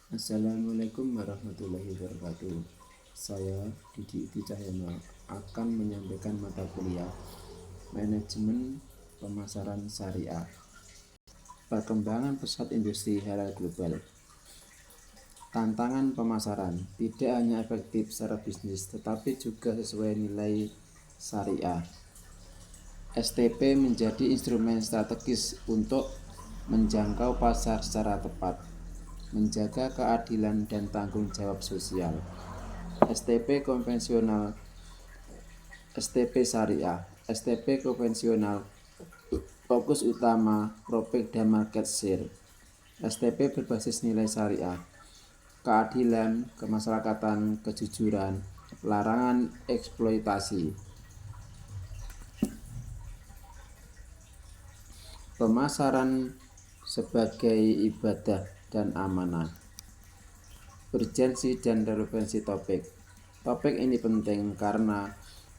Assalamualaikum warahmatullahi wabarakatuh. Saya Didi Iti Cahyono akan menyampaikan mata kuliah Manajemen Pemasaran Syariah. Perkembangan pesat industri halal global. Tantangan pemasaran tidak hanya efektif secara bisnis tetapi juga sesuai nilai syariah. STP menjadi instrumen strategis untuk menjangkau pasar secara tepat, menjaga keadilan dan tanggung jawab sosial. STP konvensional, STP syariah. STP konvensional fokus utama profit dan market share. STP berbasis nilai syariah, keadilan, kemasyarakatan, kejujuran, larangan eksploitasi. Pemasaran sebagai ibadah dan amanah. Urgensi dan relevansi topik. Topik ini penting karena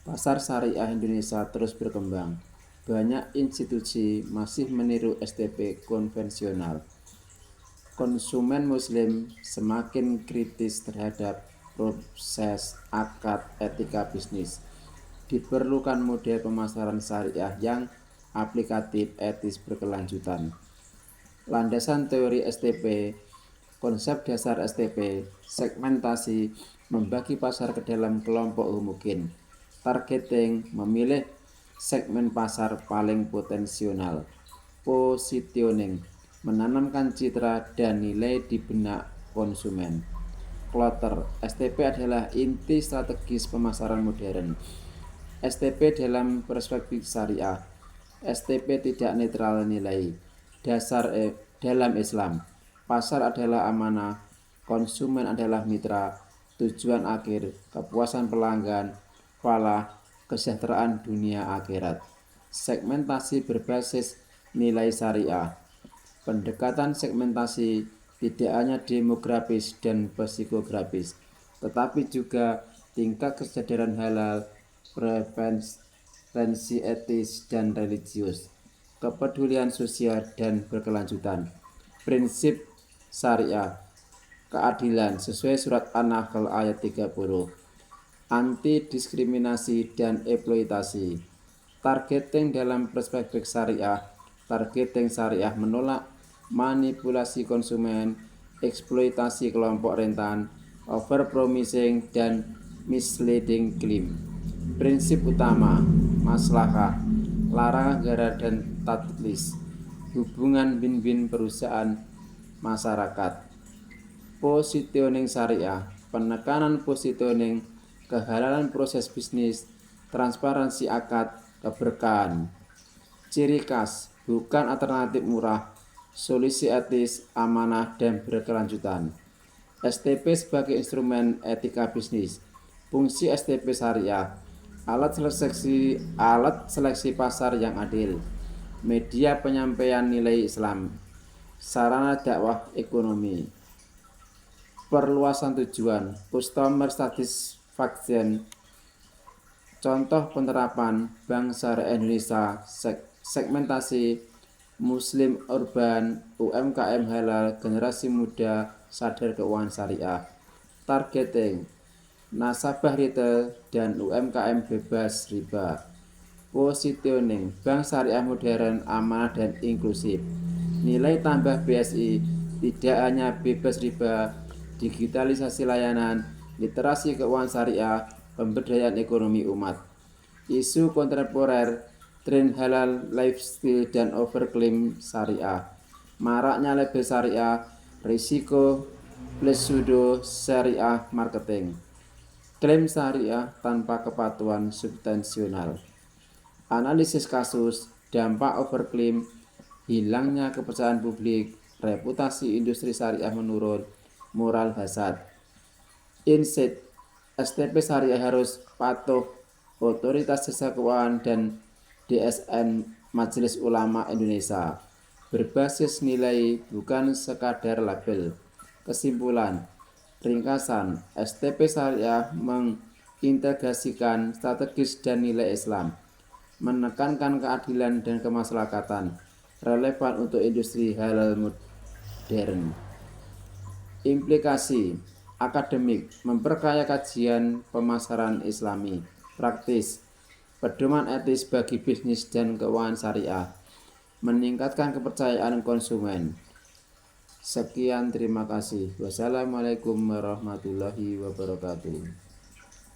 pasar syariah Indonesia terus berkembang. Banyak institusi masih meniru STP konvensional. Konsumen muslim semakin kritis terhadap proses akad etika bisnis. Diperlukan model pemasaran syariah yang aplikatif, etis, berkelanjutan. Landasan teori STP. Konsep dasar STP, segmentasi, membagi pasar ke dalam kelompok homogen. Targeting, memilih segmen pasar paling potensial. Positioning, menanamkan citra dan nilai di benak konsumen. Clutter, STP adalah inti strategis pemasaran modern. STP dalam perspektif syariah. STP tidak netral nilai dasar dalam Islam. Pasar adalah amanah, konsumen adalah mitra, tujuan akhir, kepuasan pelanggan, falah, kesejahteraan dunia akhirat. Segmentasi berbasis nilai syariah. Pendekatan segmentasi tidak hanya demografis dan psikografis, tetapi juga tingkat kesadaran halal, preferensi etis dan religius, kepedulian sosial dan berkelanjutan. Prinsip syariah, keadilan sesuai surat An-Nahl ayat 30, anti diskriminasi dan eksploitasi. Targeting dalam perspektif syariah. Targeting syariah menolak manipulasi konsumen, eksploitasi kelompok rentan, overpromising dan misleading claim. Prinsip utama, maslahah, larangan negara dan tadlis, hubungan win-win perusahaan masyarakat. Positioning syariah, penekanan positioning, kehalalan proses bisnis, transparansi akad, keberkahan. Ciri khas, bukan alternatif murah, solusi etis, amanah, dan berkelanjutan. STP sebagai instrumen etika bisnis. Fungsi STP syariah, alat seleksi pasar yang adil, media penyampaian nilai Islam, sarana dakwah ekonomi. Perluasan tujuan, customer satisfaction. Contoh penerapan Bank Syariah Indonesia, segmentasi Muslim urban, UMKM halal, generasi muda sadar keuangan syariah. Targeting, nasabah retail dan UMKM bebas riba. Positioning, bank syariah modern, amanah dan inklusif. Nilai tambah BSI tidak hanya bebas riba, digitalisasi layanan, literasi keuangan syariah, pemberdayaan ekonomi umat. Isu kontemporer, tren halal, lifestyle dan overclaim syariah. Maraknya label syariah, risiko pseudo syariah marketing. Klaim syariah tanpa kepatuhan substansional. Analisis kasus, dampak overclaim, hilangnya kepercayaan publik, reputasi industri syariah menurun, moral hasad. Insight, STP syariah harus patuh otoritas jasa keuangan dan DSN Majelis Ulama Indonesia, berbasis nilai bukan sekadar label. Kesimpulan, ringkasan, STP syariah mengintegrasikan strategis dan nilai Islam, menekankan keadilan dan kemasyarakatan, relevan untuk industri halal modern. Implikasi akademik memperkaya kajian pemasaran Islami. Praktis pedoman etis bagi bisnis dan keuangan syariah, meningkatkan kepercayaan konsumen. Sekian, terima kasih. Wassalamualaikum warahmatullahi wabarakatuh.